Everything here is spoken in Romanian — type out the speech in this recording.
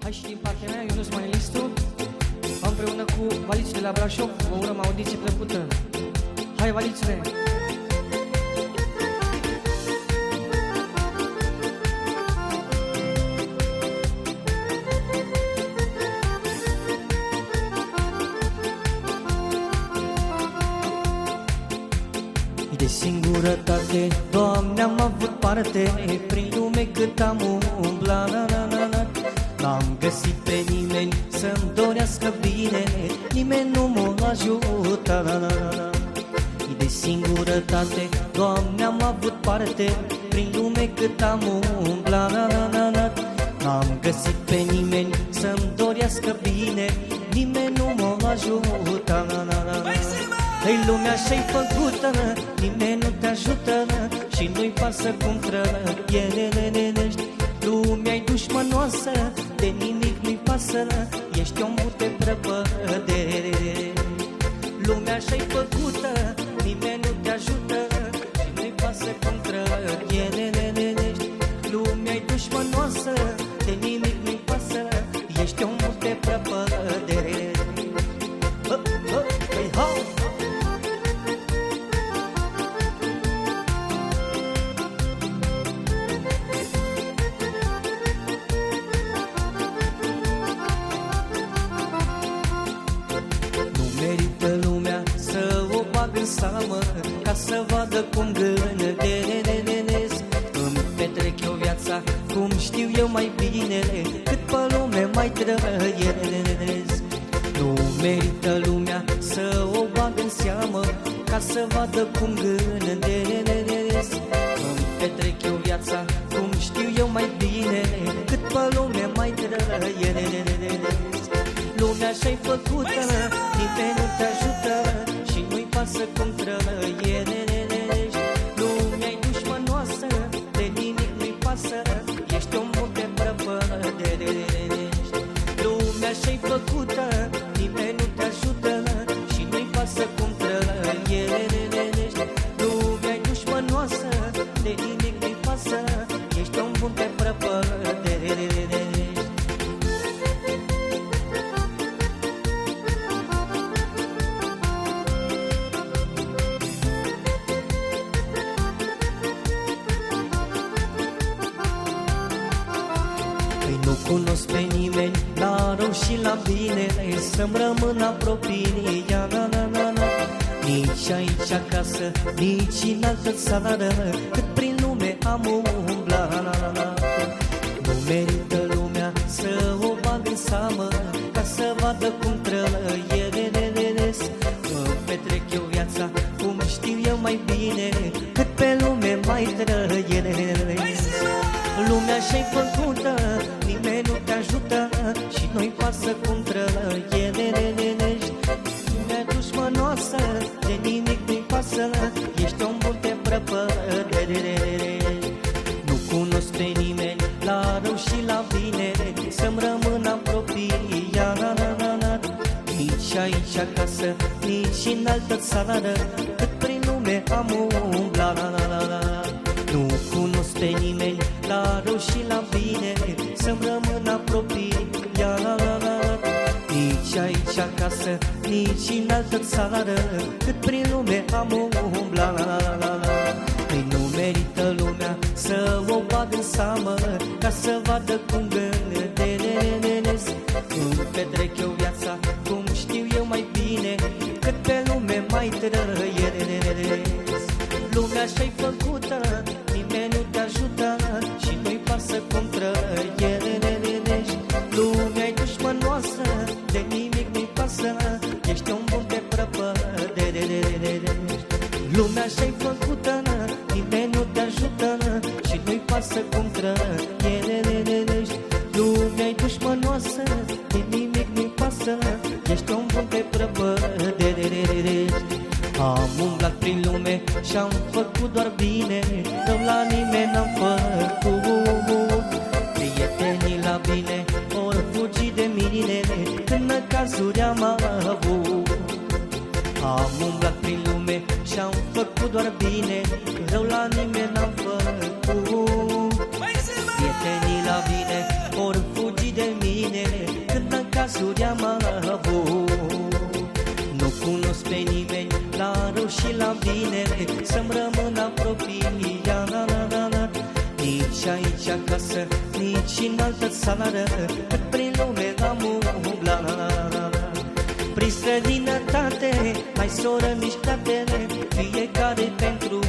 Hai și din partea mea, Ionuț Manelistu, împreună cu Valițu de la Brașov, vă urăm audiție plăcută. Hai, Valițule! De singurătate, Doamne, am avut parte, prin lume cât am umblat, n-am găsit pe nimeni să-mi dorească bine, nimeni nu m-a ajutat. De singurătate, Doamne, am avut parte, prin lume cât am umblat, n-am găsit pe nimeni să-mi dorească bine, nimeni nu m-a ajutat. Ei, lumea așa-i făcută, nimeni nu te ajută și nu-i pasă cum trăiești. Lumea-i dușmănoasă, de nimic nu-i pasă, ești om de prăpădere. Lumea așa-i făcută, nimeni nu te ajută și nu-i pasă cum trăiești. Lumea-i dușmănoasă, de nimic nu-i pasă, ești om de prăpădere. Seamă, ca să vadă cum gândesc. Îmi petrec eu viața cum știu eu mai bine, cât pe lume mai trăiesc. Nu merită lumea să o bag în seamă, ca să vadă cum gândesc. Îmi petrec eu viața cum știu eu mai bine, cât pe lume mai trăiesc. Lumea așa-i făcută, nimeni nu te ajută și nu-i pasă cum trăiești. Lumea-i dușmănoasă, de nimic nu-i pasă, ești omul de prăpăderești. Lumea așa-i făcută, nimeni nu te ajută și nu-i pasă cum trăiești. Lumea-i dușmănoasă, de nimic nu-i pasă, ești omul de prăpăderești. Nu cunosc pe nimeni la rău și la bine, să-mi rămân apropiat. Nici aici acasă, nici în altă țară, cât prin lume am umblat. Nu merită lumea să o bag în seamă, ca să vadă cum trăiesc. Îmi petrec eu viața cum știu eu mai bine, cât pe lume mai trăiesc. Lumea așa-i făcută, nimeni nu te ajută și nu-i pasă cum trăiești. Lumea dușmănoasă, de nimic nu-i pasă, ești om bun de prăpădere. Nu cunosc pe nimeni la rău și la bine, să-mi rămân apropiat. Nici aici acasă, nici în altă țară, cât prin lume am umblat. Nu cunosc pe nimeni la rău și la bine, să-mi rămân apropiat. Nici aici acasă, nici în altă țară, cât prin lume am umblat. Păi nu merită lumea să o bag în seamă, ca să vadă cum gândesc. Îmi petrec eu viața cum știu eu mai bine, cât pe lume mai trăiesc. Lumea așa-i făcută, nimeni nu te ajută și nu-i pasă cum trăiești. Lumea-i dușmănoasă, de nimic nu-i pasă, ești un bun de prăpăderești. Lumea așa-i făcută, nimeni nu te ajută și nu-i pasă cum trăiești. Lumea-i dușmănoasă, de nimic nu-i pasă, ești un bun de prăpăderești. Am umblat prin lume și-am făcut doar bine, rău la nimeni n-am făcut. Prietenii la bine ori fugi de mine, când cazuri am avut. Am umblat prin lume și-am făcut doar bine, rău la nimeni n-am făcut. Prietenii la bine ori fugi de mine, avut. Nu cunosc pe nimeni la rău și la bine, să-mi rămân apropia, na, na, na, na. Nici aici acasă, nici în altă țară, cât prin lume am umblat, na, na, na, na. Prin străinătate, mai soră, mici fratele, fiecare pentru